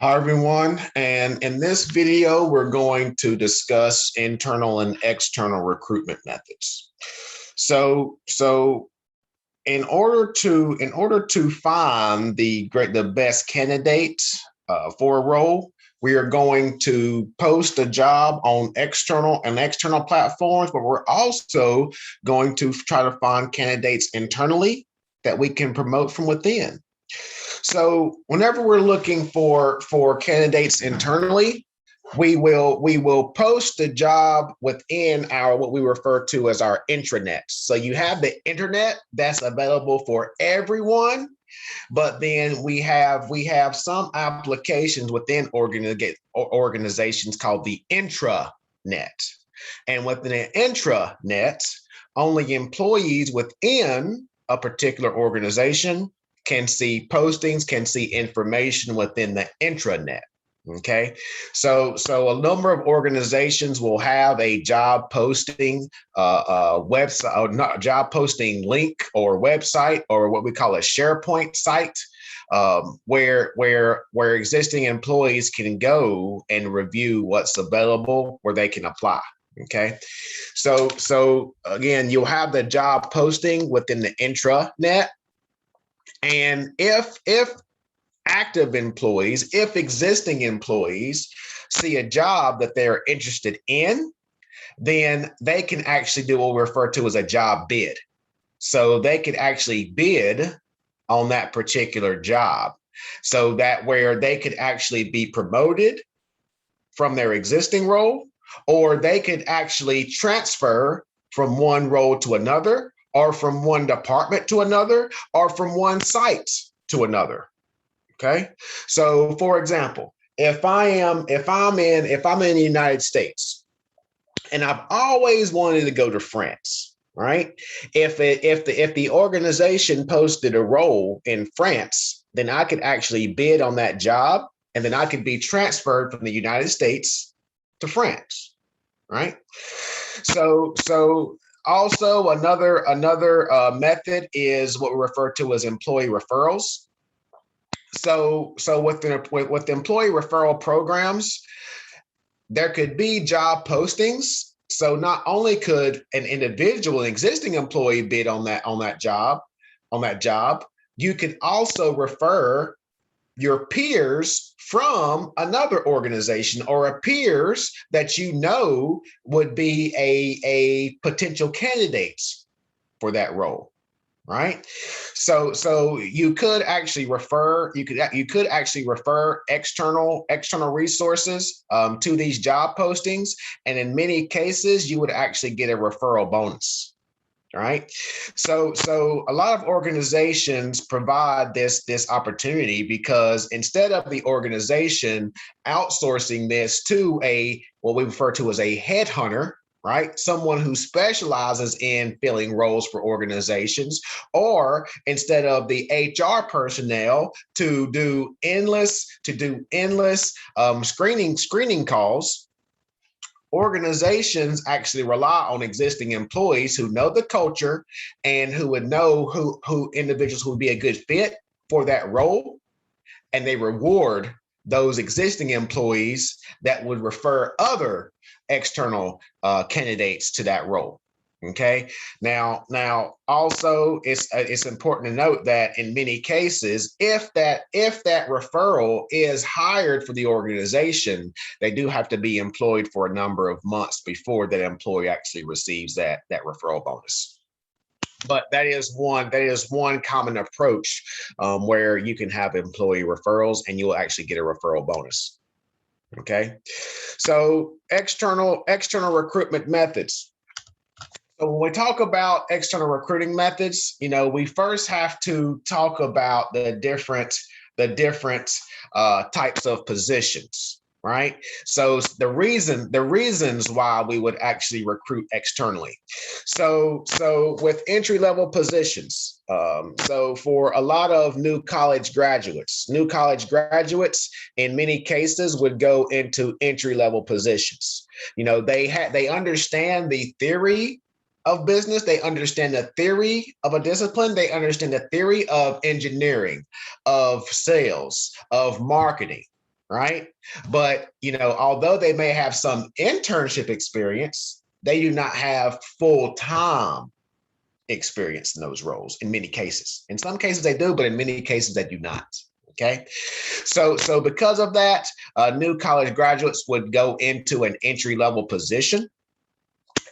Hi, everyone. And in this video, we're going to discuss internal and external recruitment methods. So in order to find the best candidate for a role, we are going to post a job on external platforms, but we're also going to try to find candidates internally that we can promote from within. So whenever we're looking for candidates internally, we will post the job within our what we refer to as our intranet. So you have the internet that's available for everyone, but then we have some applications within organizations called the intranet. And within an intranet, only employees within a particular organization can see postings, can see information within the intranet. Okay, so a number of organizations will have a job posting website, or not job posting link or website, or what we call a SharePoint site, where existing employees can go and review what's available, where they can apply. Okay, so again, you'll have the job posting within the intranet, and if active employees, if existing employees see a job that they're interested in, then they can actually do what we refer to as a job bid. So they could actually bid on that particular job, so that where they could actually be promoted from their existing role, or they could actually transfer from one role to another, or from one department to another, or from one site to another. Okay. So for example, if I'm in the United States and I've always wanted to go to France, right? If the organization posted a role in France, then I could actually bid on that job, and then I could be transferred from the United States to France, right? So also another method is what we refer to as employee referrals. So with the employee referral programs, there could be job postings. So not only could an individual, an existing employee bid on that job, you could also refer your peers from another organization, or a peers that you know would be a potential candidate for that role. Right. So you could actually refer, external resources to these job postings. And in many cases, you would actually get a referral bonus. Right. So a lot of organizations provide this opportunity, because instead of the organization outsourcing this to a what we refer to as a headhunter, right? Someone who specializes in filling roles for organizations, or instead of the HR personnel to do endless screening calls, organizations actually rely on existing employees who know the culture and who would know who individuals who would be a good fit for that role, and they reward those existing employees that would refer other external candidates to that role. Okay. Now, also, it's important to note that in many cases, if that referral is hired for the organization, they do have to be employed for a number of months before that employee actually receives that referral bonus. But that is one common approach, where you can have employee referrals and you'll actually get a referral bonus. Okay. So external recruitment methods. So when we talk about external recruiting methods, we first have to talk about the different types of positions, right? So the reasons why we would actually recruit externally. So with entry level positions, so for a lot of new college graduates in many cases would go into entry level positions. They understand the theory of business. They understand the theory of a discipline. They understand the theory of engineering, of sales, of marketing. right? But, although they may have some internship experience, they do not have full-time experience in those roles in many cases. In some cases they do, but in many cases they do not. Okay. So because of that, new college graduates would go into an entry-level position.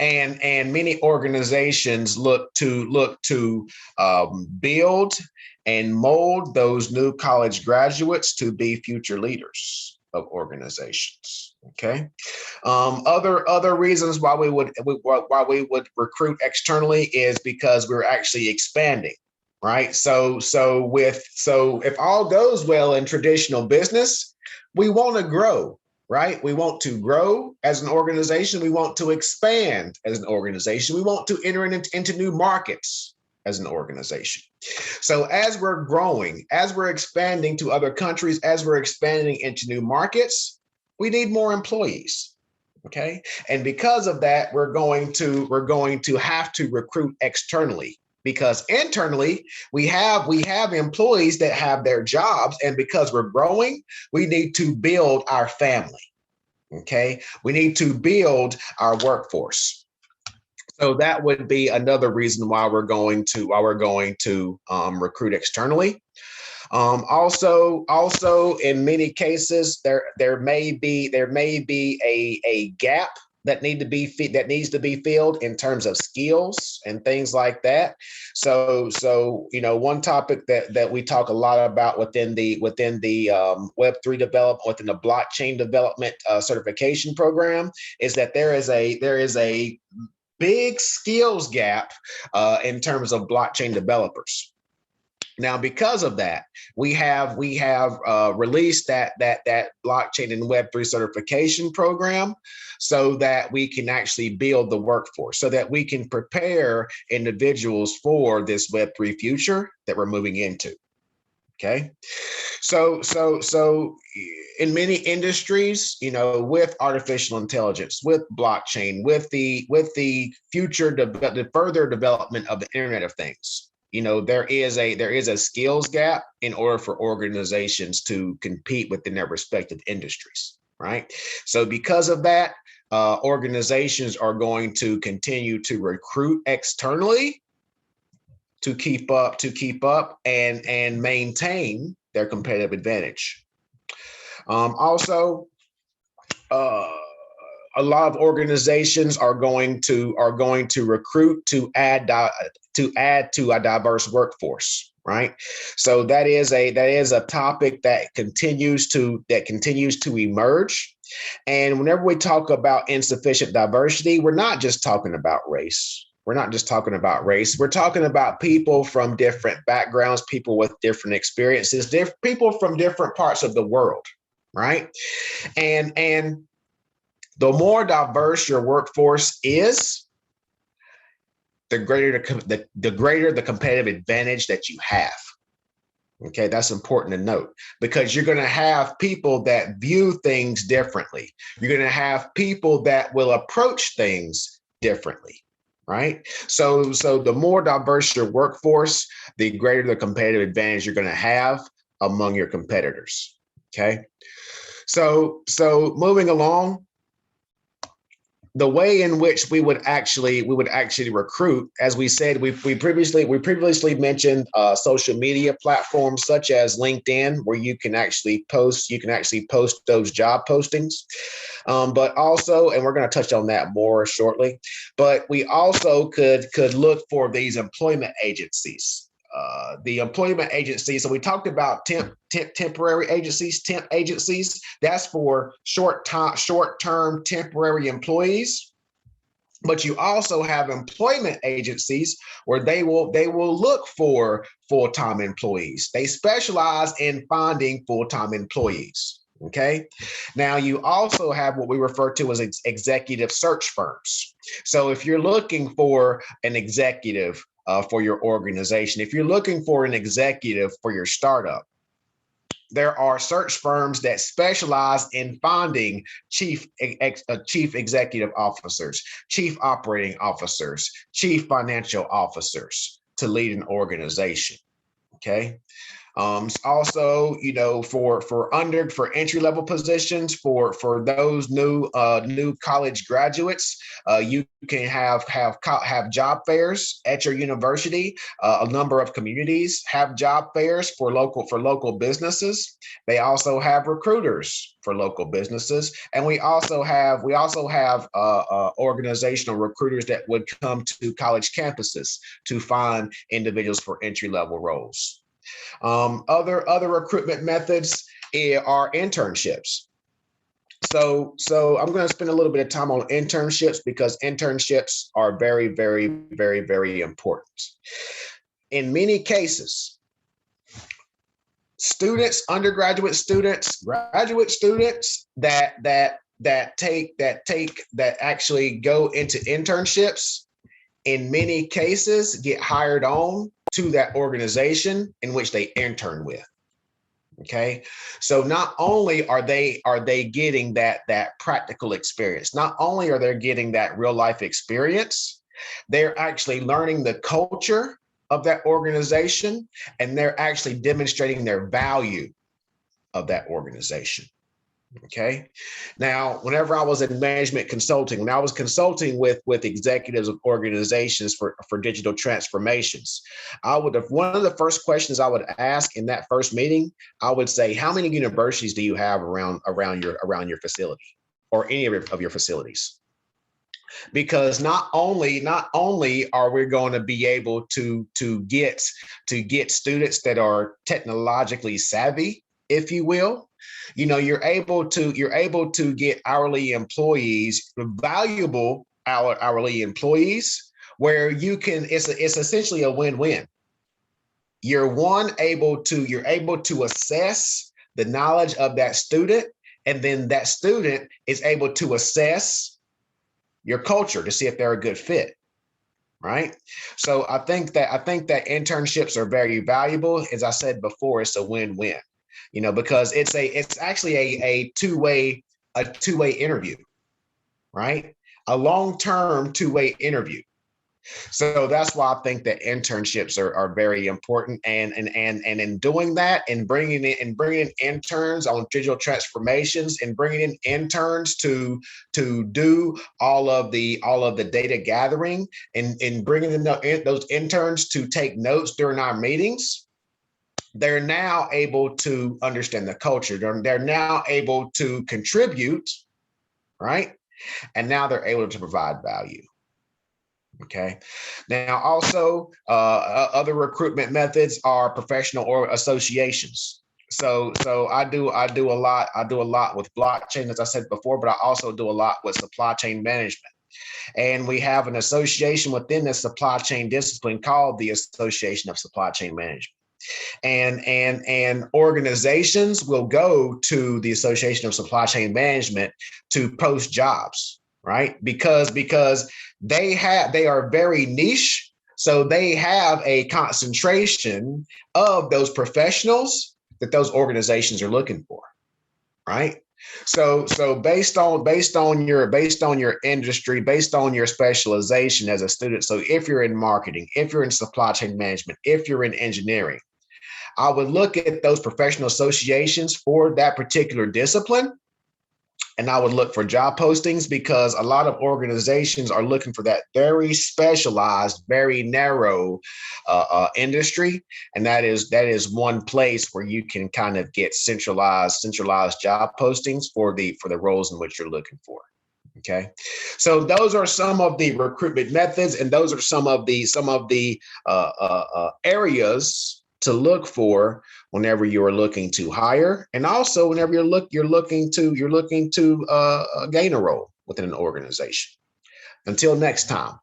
And many organizations look to build and mold those new college graduates to be future leaders of organizations. Okay. Other reasons why we would recruit externally is because we're actually expanding, right? So if all goes well in traditional business, we want to grow, right? We want to grow as an organization. We want to expand as an organization. We want to enter into new markets as an organization. So as we're growing, as we're expanding to other countries, as we're expanding into new markets, we need more employees. Okay. And because of that, we're going to have to recruit externally, because internally we have employees that have their jobs, and because we're growing, we need to build our family. Okay. We need to build our workforce. So that would be another reason why we're going to recruit externally. Also, in many cases, there may be a gap that needs to be filled in terms of skills and things like that. So one topic that we talk a lot about within the Web3 development, within the blockchain development certification program, is that there is a big skills gap in terms of blockchain developers. Now, because of that, we have released that blockchain and Web3 certification program, so that we can actually build the workforce, so that we can prepare individuals for this Web3 future that we're moving into. Okay, so in many industries, with artificial intelligence, with blockchain, with the the further development of the Internet of Things, there is a skills gap in order for organizations to compete within their respective industries, right? So because of that, organizations are going to continue to recruit externally to keep up and maintain their competitive advantage. Also, a lot of organizations are going to recruit to add to a diverse workforce, right? So that is a topic that continues to emerge. And whenever we talk about insufficient diversity, we're not just talking about race. We're talking about people from different backgrounds, people with different experiences, people from different parts of the world, right? And the more diverse your workforce is, the greater the competitive advantage that you have. Okay, that's important to note, because you're going to have people that view things differently. You're going to have people that will approach things differently, right? So the more diverse your workforce, the greater the competitive advantage you're going to have among your competitors. Okay, so moving along, the way in which we would actually recruit, as we said, we previously mentioned social media platforms such as LinkedIn, where you can actually post those job postings. But also, and we're going to touch on that more shortly, but we also could look for these employment agencies. The employment agencies. So we talked about temporary agencies, temp agencies. That's for short-term temporary employees. But you also have employment agencies where they will look for full-time employees. They specialize in finding full-time employees. Okay. Now you also have what we refer to as executive search firms. So if you're looking for an executive for your organization, if you're looking for an executive for your startup, there are search firms that specialize in finding chief executive officers, chief operating officers, chief financial officers to lead an organization. Okay. Also, for entry level positions, for those new college graduates, you can have job fairs at your university. A number of communities have job fairs for local businesses. They also have recruiters for local businesses, and we also have organizational recruiters that would come to college campuses to find individuals for entry level roles. Other recruitment methods are internships. So I'm going to spend a little bit of time on internships because internships are very, very, very, very important. In many cases, students, undergraduate students, graduate students that actually go into internships, in many cases get hired on to that organization in which they intern with. Okay, so not only are they getting that practical experience, not only are they getting that real life experience, they're actually learning the culture of that organization, and they're actually demonstrating their value of that organization. Okay. Now, whenever I was in management consulting, when I was consulting with executives of organizations for digital transformations, one of the first questions I would ask in that first meeting, I would say, how many universities do you have around your facility or any of your facilities? Because not only are we going to be able to get students that are technologically savvy, if you will, you're able to get hourly employees, valuable hourly employees, where it's essentially a win-win. You're able to assess the knowledge of that student, and then that student is able to assess your culture to see if they're a good fit. Right. So I think that internships are very valuable. As I said before, it's a win-win. Because it's actually a two-way interview, right? A long-term two-way interview. So that's why I think that internships are very important, and in doing that and bringing in interns on digital transformations and bringing in interns to do all of the data gathering and bringing in those interns to take notes during our meetings. They're now able to understand the culture. They're now able to contribute, right? And now they're able to provide value. Okay. Now, also, other recruitment methods are professional or associations. So I do a lot with blockchain, as I said before, but I also do a lot with supply chain management. And we have an association within the supply chain discipline called the Association of Supply Chain Management. And organizations will go to the Association of Supply Chain Management to post jobs, right? Because they are very niche, so they have a concentration of those professionals that those organizations are looking for, right? So based on your industry, based on your specialization as a student. So if you're in marketing, if you're in supply chain management, if you're in engineering, I would look at those professional associations for that particular discipline, and I would look for job postings, because a lot of organizations are looking for that very specialized, very narrow industry, and that is one place where you can kind of get centralized job postings for the roles in which you're looking for. Okay, so those are some of the recruitment methods, and those are some of the areas to look for whenever you are looking to hire, and also whenever you're looking to gain a role within an organization. Until next time,